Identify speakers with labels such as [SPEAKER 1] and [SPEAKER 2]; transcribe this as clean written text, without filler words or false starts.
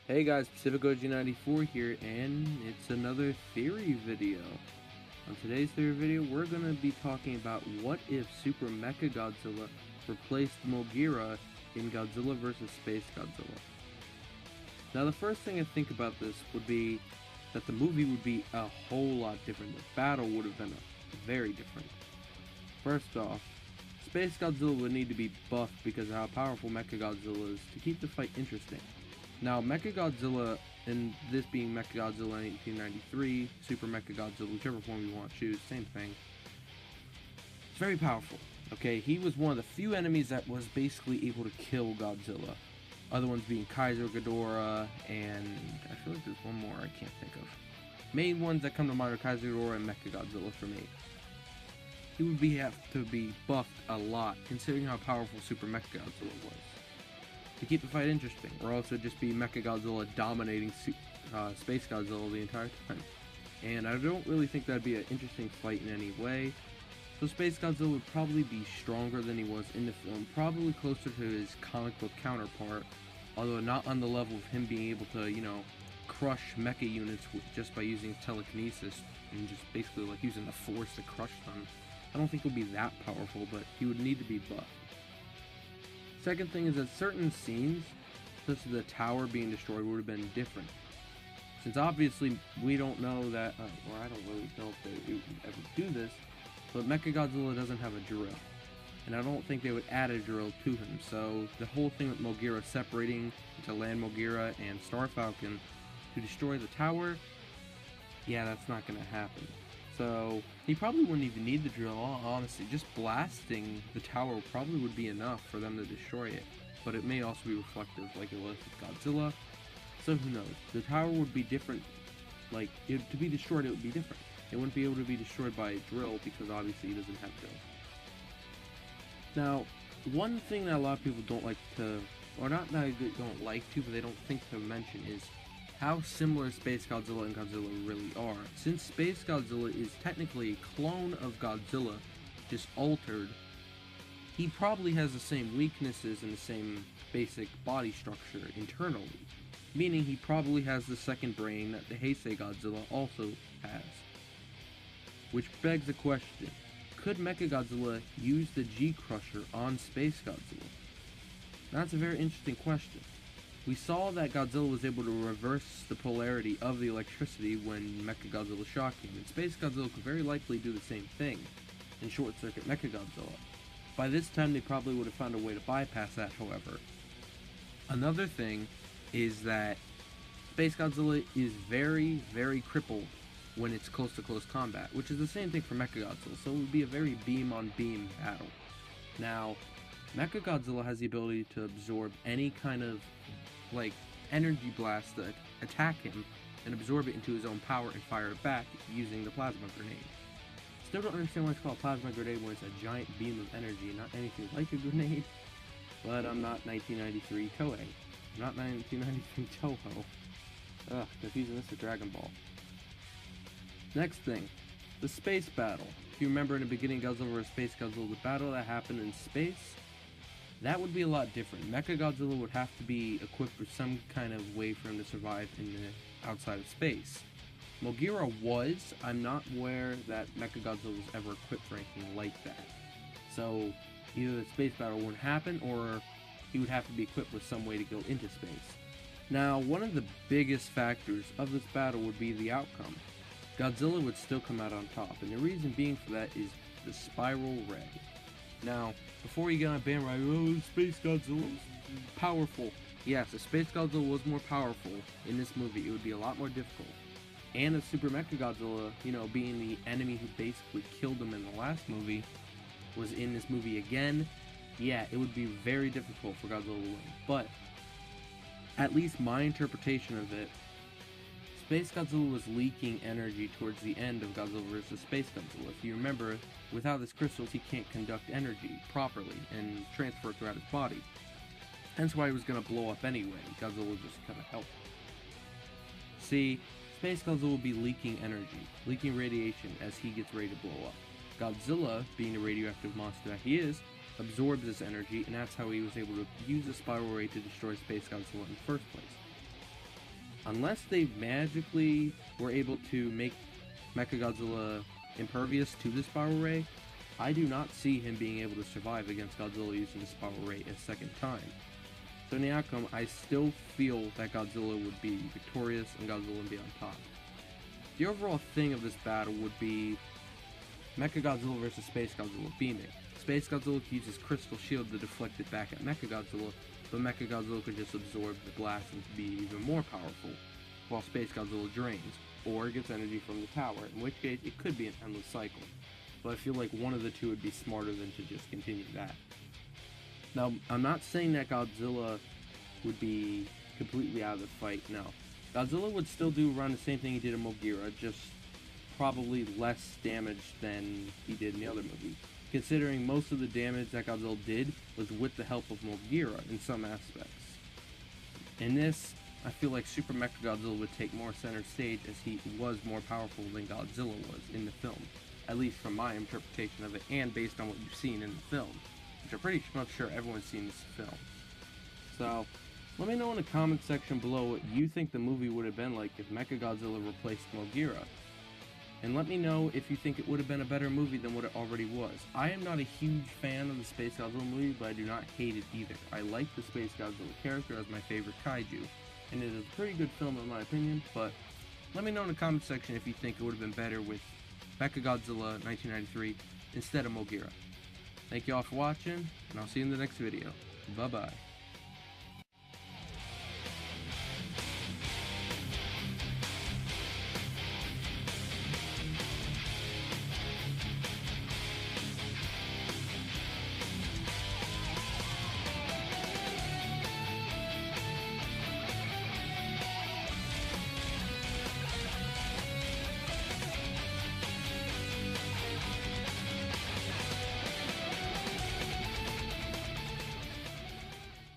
[SPEAKER 1] Hey guys, PacificoG94 here, and it's another theory video. On today's theory video, we're going to be talking about what if Super Mechagodzilla replaced MOGUERA in Godzilla vs. Spacegodzilla. Now the first thing I think about this would be that the movie would be a whole lot different. The battle would have been very different. First off, Spacegodzilla would need to be buffed because of how powerful Mechagodzilla is to keep the fight interesting. Now, Mechagodzilla, and this being Mechagodzilla 1893, Super Mechagodzilla, whichever form you want to choose, same thing. It's very powerful. Okay, he was one of the few enemies that was basically able to kill Godzilla. Other ones being Kaiser Ghidorah, and I feel like there's one more I can't think of. Main ones that come to mind are Kaiser Ghidorah and Mechagodzilla for me. He would have to be buffed a lot, considering how powerful Super Mechagodzilla was, to keep the fight interesting, or also just be Mechagodzilla dominating Spacegodzilla the entire time. And I don't really think that'd be an interesting fight in any way. So Spacegodzilla would probably be stronger than he was in the film, probably closer to his comic book counterpart, although not on the level of him being able to, crush mecha units just by using telekinesis and just basically like using the force to crush them. I don't think it would be that powerful, but he would need to be buffed. Second thing is that certain scenes, such as the tower being destroyed, would have been different. Since obviously we don't know that, or I don't really know if they would ever do this, but Mechagodzilla doesn't have a drill. And I don't think they would add a drill to him, so the whole thing with MOGUERA separating into Land MOGUERA and Star Falcon to destroy the tower, yeah, that's not going to happen. So he probably wouldn't even need the drill, honestly. Just blasting the tower probably would be enough for them to destroy it. But it may also be reflective like it was with Godzilla. So who knows? The tower would be different. To be destroyed, it would be different. It wouldn't be able to be destroyed by a drill because obviously he doesn't have drills. Now, one thing that a lot of people don't like to, or not that they don't like to, but they don't think to mention is how similar Spacegodzilla and Godzilla really are. Since Spacegodzilla is technically a clone of Godzilla, just altered, he probably has the same weaknesses and the same basic body structure internally, meaning he probably has the second brain that the Heisei Godzilla also has. Which begs the question, could Mechagodzilla use the G-Crusher on Spacegodzilla? That's a very interesting question. We saw that Godzilla was able to reverse the polarity of the electricity when Mechagodzilla shocked him, and Spacegodzilla could very likely do the same thing and short-circuit Mechagodzilla. By this time, they probably would have found a way to bypass that, however. Another thing is that Spacegodzilla is very, very crippled when it's close-to-close combat, which is the same thing for Mechagodzilla, so it would be a very beam-on-beam battle. Now, Mechagodzilla has the ability to absorb any kind of energy blast that attack him and absorb it into his own power and fire it back using the plasma grenade. Still don't understand why it's called plasma grenade when it's a giant beam of energy, not anything like a grenade. But I'm not 1993 Toei. I'm not 1993 Toho. Ugh, confusing this with Dragon Ball. Next thing, the space battle. If you remember in the beginning Godzilla vs. Spacegodzilla, the battle that happened in space, that would be a lot different. Mechagodzilla would have to be equipped with some kind of way for him to survive in the outside of space. MOGUERA was. I'm not aware that Mechagodzilla was ever equipped for anything like that. So either the space battle wouldn't happen, or he would have to be equipped with some way to go into space. Now, one of the biggest factors of this battle would be the outcome. Godzilla would still come out on top, and the reason being for that is the spiral ray. Now, before you get on a bandwagon, Spacegodzilla was powerful. Yes, if Spacegodzilla was more powerful in this movie, it would be a lot more difficult. And if Super Mechagodzilla, being the enemy who basically killed him in the last movie, was in this movie again, yeah, it would be very difficult for Godzilla to win. But, at least my interpretation of it, Spacegodzilla was leaking energy towards the end of Godzilla vs. Spacegodzilla. If you remember, without his crystals he can't conduct energy properly and transfer it throughout his body. Hence why he was going to blow up anyway. Godzilla just kind of helped. See, Spacegodzilla will be leaking energy, leaking radiation as he gets ready to blow up. Godzilla, being the radioactive monster that he is, absorbs this energy, and that's how he was able to use the spiral ray to destroy Spacegodzilla in the first place. unless they magically were able to make Mechagodzilla impervious to the Spiral Ray, I do not see him being able to survive against Godzilla using the Spiral Ray a second time. So in the outcome, I still feel that Godzilla would be victorious and Godzilla would be on top. The overall thing of this battle would be Mechagodzilla versus Spacegodzilla beaming. Spacegodzilla could use his crystal shield to deflect it back at Mechagodzilla, but Mechagodzilla could just absorb the blast and be even more powerful, while Spacegodzilla drains, or gets energy from the tower, in which case it could be an endless cycle. But I feel like one of the two would be smarter than to just continue that. Now, I'm not saying that Godzilla would be completely out of the fight, no. Godzilla would still do around the same thing he did in MOGUERA, just probably less damage than he did in the other movie, considering most of the damage that Godzilla did was with the help of MOGUERA in some aspects. In this, I feel like Super Mechagodzilla would take more center stage as he was more powerful than Godzilla was in the film, at least from my interpretation of it and based on what you've seen in the film, which I'm pretty much sure everyone's seen this film. So, let me know in the comment section below what you think the movie would have been like if Mechagodzilla replaced MOGUERA. And let me know if you think it would have been a better movie than what it already was. I am not a huge fan of the Spacegodzilla movie, but I do not hate it either. I like the Spacegodzilla character as my favorite kaiju, and it is a pretty good film in my opinion, but let me know in the comment section if you think it would have been better with Mechagodzilla 1993 instead of MOGUERA. Thank you all for watching, and I'll see you in the next video. Bye bye.